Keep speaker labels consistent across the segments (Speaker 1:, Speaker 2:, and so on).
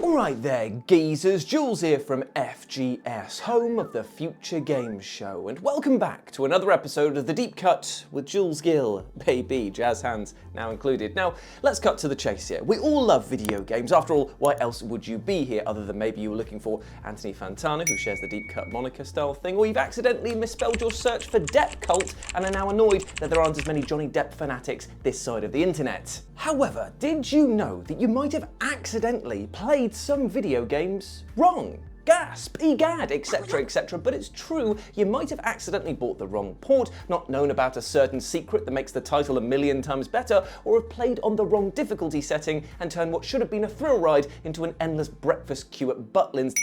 Speaker 1: Alright there, geezers, Jules here from FGS, home of the Future Games Show, and welcome back to another episode of The Deep Cut with Jules Gill, baby, jazz hands now included. Now, let's cut to the chase here. We all love video games. After all, why else would you be here other than maybe you were looking for Anthony Fantana, who shares the Deep Cut moniker style thing, or you've accidentally misspelled your search for Depp Cult and are now annoyed that there aren't as many Johnny Depp fanatics this side of the internet. However, did you know that you might have accidentally played some video games wrong? Gasp, egad, etc, but it's true, you might have accidentally bought the wrong port, not known about a certain secret that makes the title a million times better, or have played on the wrong difficulty setting and turned what should have been a thrill ride into an endless breakfast queue at Butlins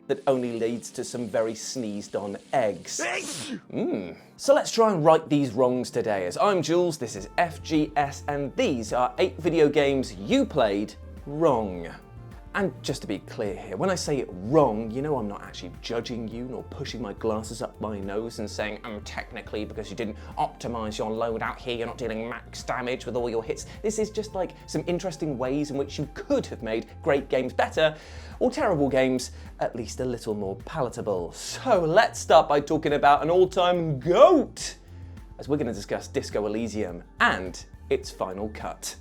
Speaker 1: that only leads to some very sneezed on eggs. So let's try and right these wrongs today, as I'm Jules, this is FGS, and these are 8 video games you played wrong. And just to be clear here, when I say wrong, you know I'm not actually judging you nor pushing my glasses up my nose and saying, technically because you didn't optimize your loadout here, you're not dealing max damage with all your hits. This is just like some interesting ways in which you could have made great games better, or terrible games at least a little more palatable. So let's start by talking about an all-time GOAT, as we're going to discuss Disco Elysium and its final cut.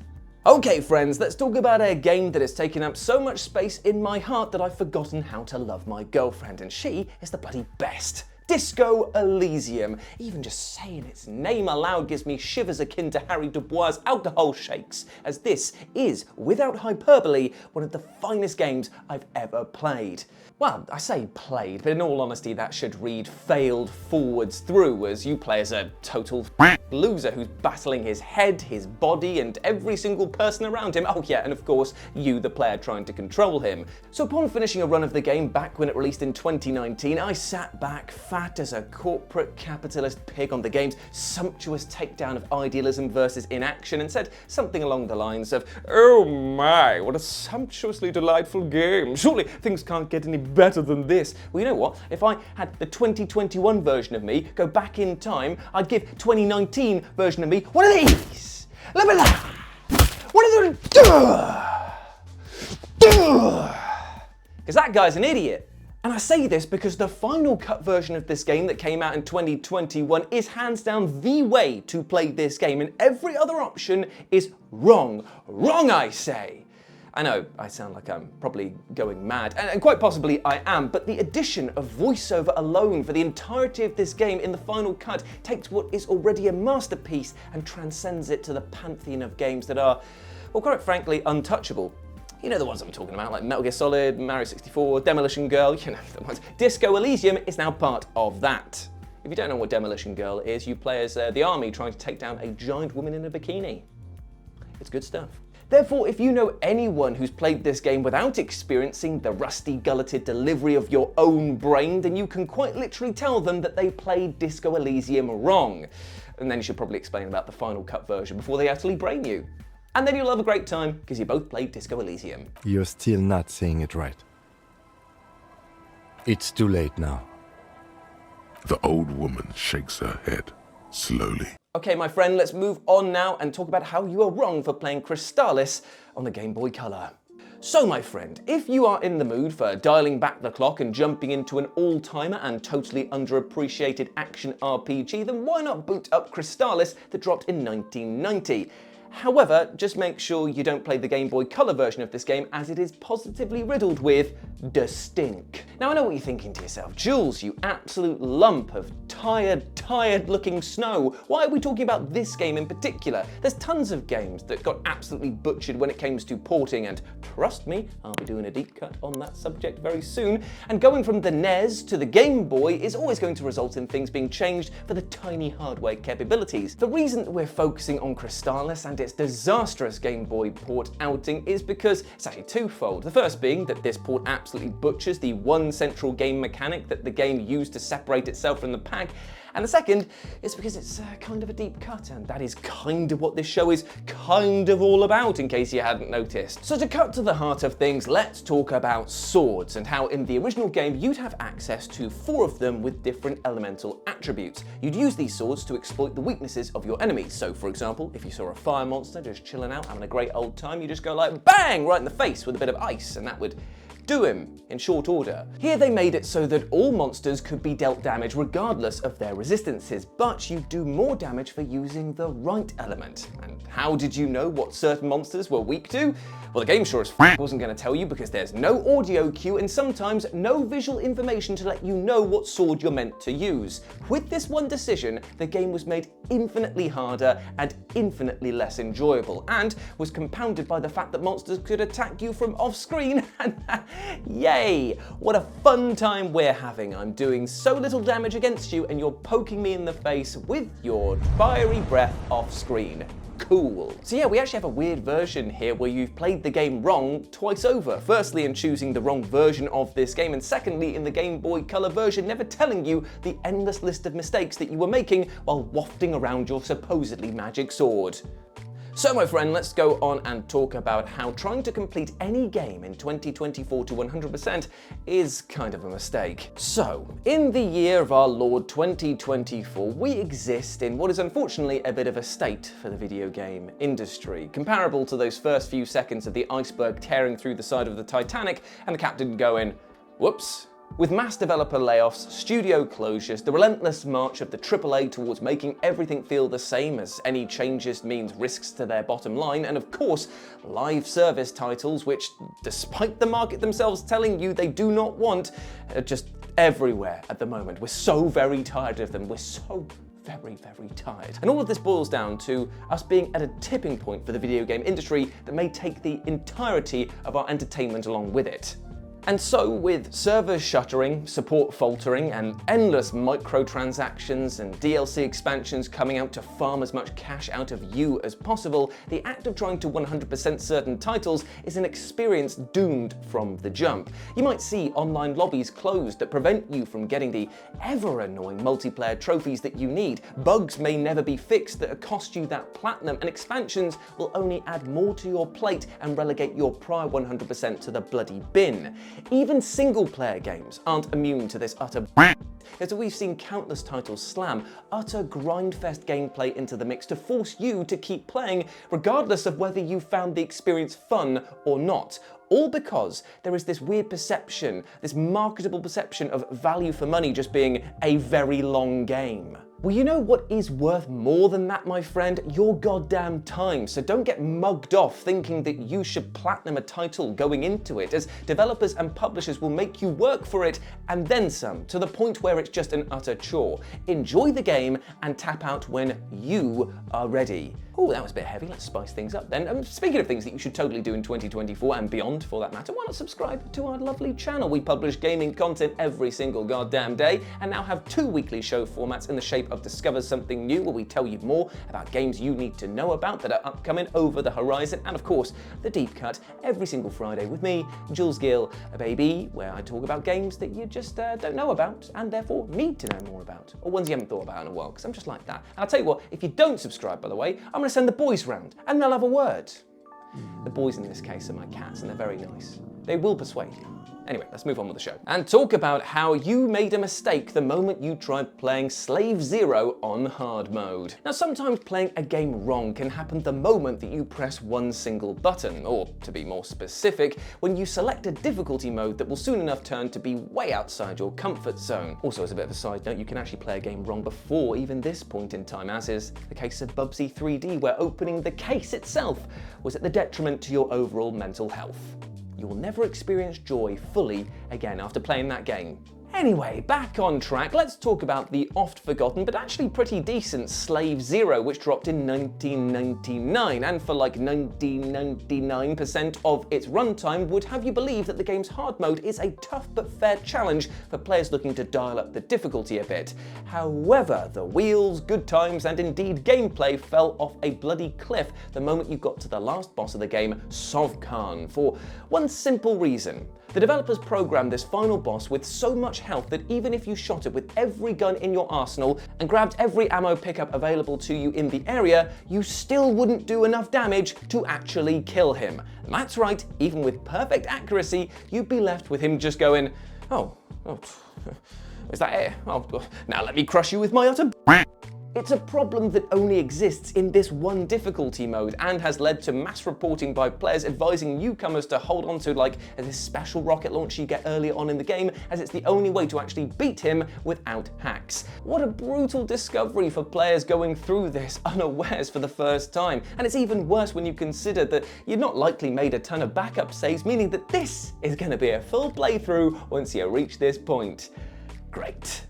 Speaker 1: Okay friends, let's talk about a game that has taken up so much space in my heart that I've forgotten how to love my girlfriend, and she is the bloody best. Disco Elysium. Even just saying its name aloud gives me shivers akin to Harry Dubois' alcohol shakes, as this is, without hyperbole, one of the finest games I've ever played. Well, I say played, but in all honesty that should read failed forwards through, as you play as a total loser who's battling his head, his body, and every single person around him. Oh yeah, and of course, you the player trying to control him. So upon finishing a run of the game back when it released in 2019, I sat back fat as a corporate capitalist pig on the game's sumptuous takedown of idealism versus inaction and said something along the lines of, "Oh my, what a sumptuously delightful game. Surely things can't get any better than this." Well, you know what? If I had the 2021 version of me go back in time, I'd give 2019 version of me one of these. Let me laugh. One of the because that guy's an idiot. And I say this because the final cut version of this game that came out in 2021 is hands down the way to play this game, and every other option is wrong. Wrong, I say. I know, I sound like I'm probably going mad, and quite possibly I am, but the addition of voiceover alone for the entirety of this game in the final cut takes what is already a masterpiece and transcends it to the pantheon of games that are, well, quite frankly, untouchable. You know the ones I'm talking about, like Metal Gear Solid, Mario 64, Demolition Girl, you know the ones. Disco Elysium is now part of that. If you don't know what Demolition Girl is, you play as the army trying to take down a giant woman in a bikini. It's good stuff. Therefore, if you know anyone who's played this game without experiencing the rusty, gulleted delivery of your own brain, then you can quite literally tell them that they played Disco Elysium wrong. And then you should probably explain about the final cut version before they utterly brain you. And then you'll have a great time, because you both played Disco Elysium.
Speaker 2: You're still not saying it right. It's too late now.
Speaker 3: The old woman shakes her head, slowly.
Speaker 1: Okay, my friend, let's move on now and talk about how you are wrong for playing Crystalis on the Game Boy Color. So, my friend, if you are in the mood for dialing back the clock and jumping into an all-timer and totally underappreciated action RPG, then why not boot up Crystalis that dropped in 1990? However, just make sure you don't play the Game Boy Color version of this game, as it is positively riddled with stink. Now I know what you're thinking to yourself, Jules, you absolute lump of tired looking snow. Why are we talking about this game in particular? There's tons of games that got absolutely butchered when it came to porting, and trust me, I'll be doing a deep cut on that subject very soon. And going from the NES to the Game Boy is always going to result in things being changed for the tiny hardware capabilities. The reason that we're focusing on Crystalis and its disastrous Game Boy port outing is because it's actually twofold. The first being that this port absolutely butchers the one central game mechanic that the game used to separate itself from the pack, And the second is because it's kind of a deep cut, and that is kind of what this show is kind of all about, in case you hadn't noticed. So to cut to the heart of things, let's talk about swords, and how in the original game you'd have access to 4 of them with different elemental attributes. You'd use these swords to exploit the weaknesses of your enemies. So for example, if you saw a fire monster just chilling out, having a great old time, you just go like bang right in the face with a bit of ice, and that would do him in short order. Here they made it so that all monsters could be dealt damage regardless of their resistances, but you do more damage for using the right element. And how did you know what certain monsters were weak to? Well, the game sure as wasn't going to tell you, because there's no audio cue and sometimes no visual information to let you know what sword you're meant to use. With this one decision, the game was made infinitely harder and infinitely less enjoyable, and was compounded by the fact that monsters could attack you from off screen. And yay, what a fun time we're having. I'm doing so little damage against you and you're poking me in the face with your fiery breath off screen. Cool. So yeah, we actually have a weird version here where you've played the game wrong twice over. Firstly, in choosing the wrong version of this game, and secondly, in the Game Boy Color version, never telling you the endless list of mistakes that you were making while wafting around your supposedly magic sword. So my friend, let's go on and talk about how trying to complete any game in 2024 to 100% is kind of a mistake. So, in the year of our Lord 2024, we exist in what is unfortunately a bit of a state for the video game industry, comparable to those first few seconds of the iceberg tearing through the side of the Titanic and the captain going, whoops. With mass developer layoffs, studio closures, the relentless march of the AAA towards making everything feel the same, as any changes means risks to their bottom line, and of course, live service titles which, despite the market themselves telling you they do not want, are just everywhere at the moment. We're so very tired of them. We're so very, very tired. And all of this boils down to us being at a tipping point for the video game industry that may take the entirety of our entertainment along with it. And so, with servers shuttering, support faltering, and endless microtransactions and DLC expansions coming out to farm as much cash out of you as possible, the act of trying to 100% certain titles is an experience doomed from the jump. You might see online lobbies closed that prevent you from getting the ever-annoying multiplayer trophies that you need. Bugs may never be fixed that cost you that platinum, and expansions will only add more to your plate and relegate your prior 100% to the bloody bin. Even single-player games aren't immune to this utter as we've seen countless titles slam utter grindfest gameplay into the mix to force you to keep playing, regardless of whether you found the experience fun or not. All because there is this weird perception, this marketable perception of value for money just being a very long game. Well, you know what is worth more than that, my friend? Your goddamn time. So don't get mugged off thinking that you should platinum a title going into it, as developers and publishers will make you work for it and then some, to the point where it's just an utter chore. Enjoy the game and tap out when you are ready. Oh, that was a bit heavy. Let's spice things up then. Speaking of things that you should totally do in 2024 and beyond, for that matter, why not subscribe to our lovely channel? We publish gaming content every single goddamn day, and now have 2 weekly show formats in the shape of Discover Something New, where we tell you more about games you need to know about that are upcoming over the horizon, and of course, The Deep Cut every single Friday with me, Jules Gill, a baby, where I talk about games that you just don't know about, and therefore need to know more about, or ones you haven't thought about in a while, because I'm just like that. And I'll tell you what, if you don't subscribe, by the way, I'm going to send the boys round, and they'll have a word. The boys in this case are my cats, and they're very nice. They will persuade you. Anyway, let's move on with the show and talk about how you made a mistake the moment you tried playing Slave Zero on hard mode. Now, sometimes playing a game wrong can happen the moment that you press one single button, or to be more specific, when you select a difficulty mode that will soon enough turn to be way outside your comfort zone. Also, as a bit of a side note, you can actually play a game wrong before even this point in time, as is the case of Bubsy 3D, where opening the case itself was at the detriment to your overall mental health. You will never experience joy fully again after playing that game. Anyway, back on track, let's talk about the oft-forgotten but actually pretty decent Slave Zero, which dropped in 1999, and for like 99% of its runtime would have you believe that the game's hard mode is a tough but fair challenge for players looking to dial up the difficulty a bit. However, the wheels, good times, and indeed gameplay fell off a bloody cliff the moment you got to the last boss of the game, Sovkhan, for one simple reason. The developers programmed this final boss with so much health that even if you shot it with every gun in your arsenal and grabbed every ammo pickup available to you in the area, you still wouldn't do enough damage to actually kill him. And that's right, even with perfect accuracy, you'd be left with him just going, oh, is that it? Oh, now let me crush you with my utter. It's a problem that only exists in this one difficulty mode and has led to mass reporting by players advising newcomers to hold on to like this special rocket launcher you get earlier on in the game, as it's the only way to actually beat him without hacks. What a brutal discovery for players going through this unawares for the first time. And it's even worse when you consider that you've not likely made a ton of backup saves, meaning that this is going to be a full playthrough once you reach this point. Great.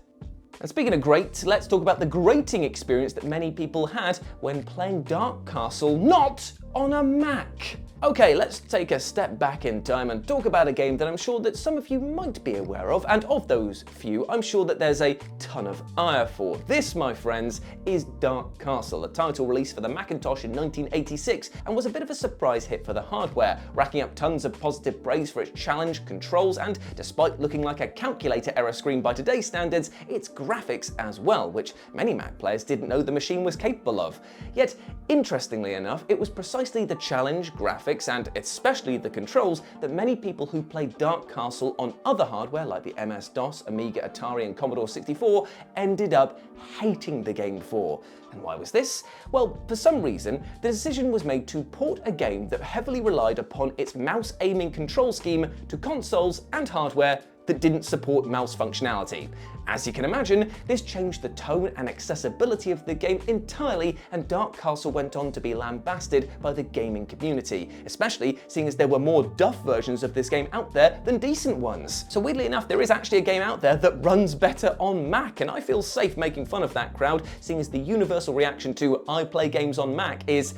Speaker 1: And speaking of great, let's talk about the grating experience that many people had when playing Dark Castle not on a Mac. Okay, let's take a step back in time and talk about a game that I'm sure that some of you might be aware of, and of those few, I'm sure that there's a ton of ire for. This, my friends, is Dark Castle, a title released for the Macintosh in 1986 and was a bit of a surprise hit for the hardware, racking up tons of positive praise for its challenge, controls, and despite looking like a calculator error screen by today's standards, its graphics as well, which many Mac players didn't know the machine was capable of. Yet, interestingly enough, it was precisely the challenge, graphics, and especially the controls that many people who played Dark Castle on other hardware like the MS-DOS, Amiga, Atari, and Commodore 64 ended up hating the game for. And why was this? Well, for some reason, the decision was made to port a game that heavily relied upon its mouse aiming control scheme to consoles and hardware that didn't support mouse functionality. As you can imagine, this changed the tone and accessibility of the game entirely, and Dark Castle went on to be lambasted by the gaming community, especially seeing as there were more duff versions of this game out there than decent ones. So weirdly enough, there is actually a game out there that runs better on Mac, and I feel safe making fun of that crowd, seeing as the universal reaction to I play games on Mac is,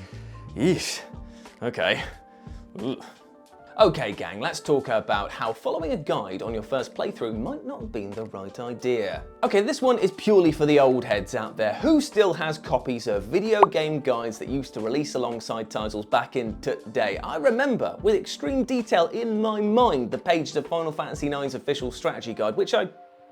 Speaker 1: yeesh, okay. Ugh. Okay gang, let's talk about how following a guide on your first playthrough might not have been the right idea. Okay, this one is purely for the old heads out there. Who still has copies of video game guides that used to release alongside titles back in today? I remember with extreme detail in my mind the pages of Final Fantasy IX's official strategy guide, which I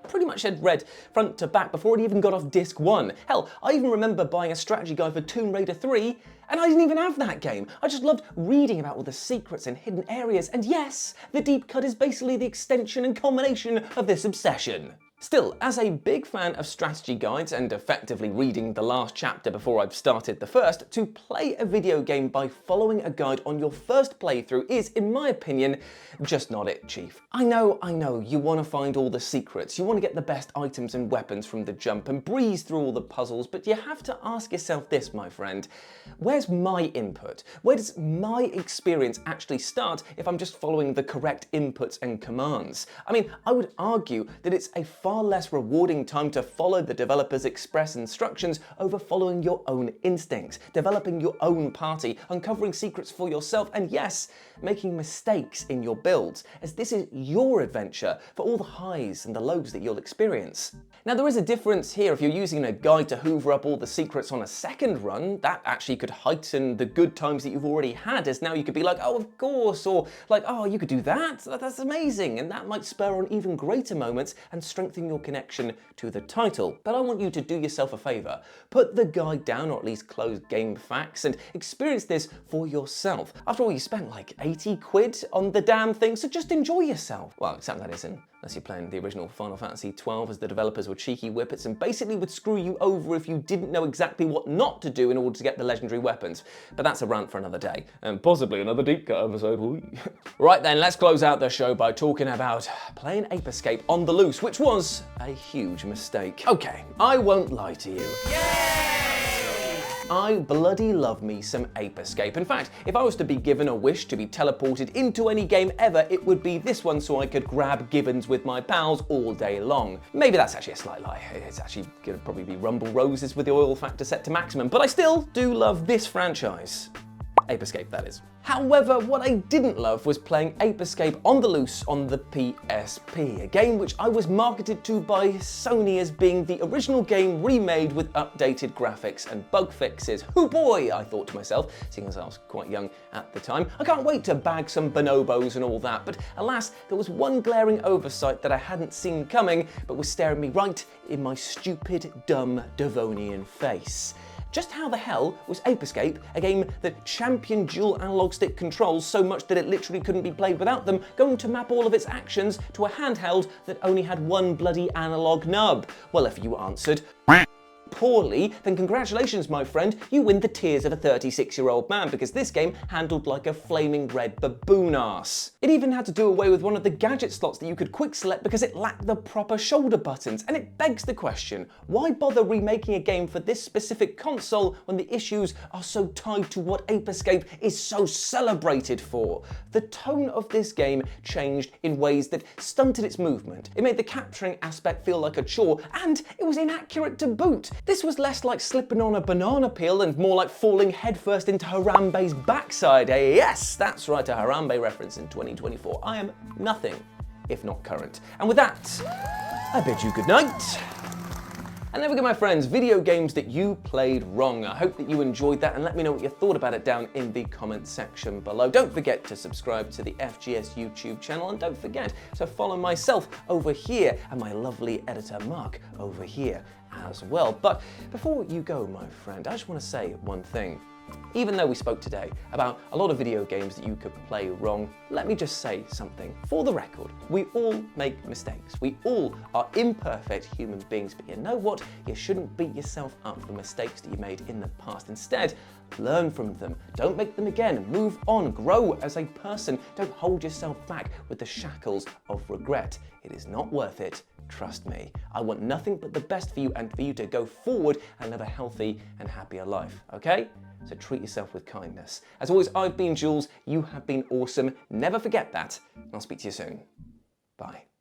Speaker 1: pretty much had read front to back before it even got off disc 1. Hell, I even remember buying a strategy guide for Tomb Raider 3, and I didn't even have that game. I just loved reading about all the secrets and hidden areas, and yes, the Deep Cut is basically the extension and culmination of this obsession. Still, as a big fan of strategy guides and effectively reading the last chapter before I've started the first, to play a video game by following a guide on your first playthrough is, in my opinion, just not it, Chief. I know, you want to find all the secrets, you want to get the best items and weapons from the jump and breeze through all the puzzles, but you have to ask yourself this, my friend. Where's my input? Where does my experience actually start if I'm just following the correct inputs and commands? I mean, I would argue that it's a far less rewarding time to follow the developer's express instructions over following your own instincts, developing your own party, uncovering secrets for yourself, and yes, making mistakes in your builds, as this is your adventure for all the highs and the lows that you'll experience. Now there is a difference here. If you're using a guide to hoover up all the secrets on a second run, that actually could heighten the good times that you've already had, as now you could be like, oh of course, or like, oh you could do that, that's amazing, and that might spur on even greater moments and strengthen your connection to the title. But I want you to do yourself a favour. Put the guide down, or at least close game facts, and experience this for yourself. After all, you spent like 80 quid on the damn thing, so just enjoy yourself. Well, except that isn't, unless you're playing the original Final Fantasy XII, as the developers were cheeky whippets and basically would screw you over if you didn't know exactly what not to do in order to get the legendary weapons. But that's a rant for another day, and possibly another Deep Cut episode. Right then, let's close out the show by talking about playing Ape Escape on the loose, which was a huge mistake. Okay, I won't lie to you. I bloody love me some Ape Escape. In fact, if I was to be given a wish to be teleported into any game ever, it would be this one, so I could grab Gibbons with my pals all day long. Maybe that's actually a slight lie. It's actually gonna probably be Rumble Roses with the oil factor set to maximum, but I still do love this franchise. Ape Escape, that is. However, what I didn't love was playing Ape Escape on the loose on the PSP, a game which I was marketed to by Sony as being the original game remade with updated graphics and bug fixes. Hoo boy, I thought to myself, seeing as I was quite young at the time. I can't wait to bag some bonobos and all that, but alas, there was one glaring oversight that I hadn't seen coming, but was staring me right in my stupid, dumb Devonian face. Just how the hell was Ape Escape, a game that championed dual analog stick controls so much that it literally couldn't be played without them, going to map all of its actions to a handheld that only had one bloody analog nub? Well, if you answered poorly, then congratulations, my friend, you win the tears of a 36-year-old man, because this game handled like a flaming red baboon ass. It even had to do away with one of the gadget slots that you could quick select because it lacked the proper shoulder buttons, and it begs the question, why bother remaking a game for this specific console when the issues are so tied to what Ape Escape is so celebrated for? The tone of this game changed in ways that stunted its movement. It made the capturing aspect feel like a chore, and it was inaccurate to boot. This was less like slipping on a banana peel and more like falling headfirst into Harambe's backside. Yes, that's right, a Harambe reference in 2024. I am nothing if not current. And with that, I bid you good night. And there we go, my friends, video games that you played wrong. I hope that you enjoyed that, and let me know what you thought about it down in the comment section below. Don't forget to subscribe to the FGS YouTube channel, and don't forget to follow myself over here and my lovely editor Mark over here as well. But before you go, my friend, I just want to say one thing. Even though we spoke today about a lot of video games that you could play wrong, let me just say something. For the record, we all make mistakes. We all are imperfect human beings, but you know what? You shouldn't beat yourself up for mistakes that you made in the past. Instead, learn from them. Don't make them again. Move on. Grow as a person. Don't hold yourself back with the shackles of regret. It is not worth it. Trust me. I want nothing but the best for you and for you to go forward and live a healthy and happier life, okay? So treat yourself with kindness. As always, I've been Jules. You have been awesome. Never forget that. And I'll speak to you soon. Bye.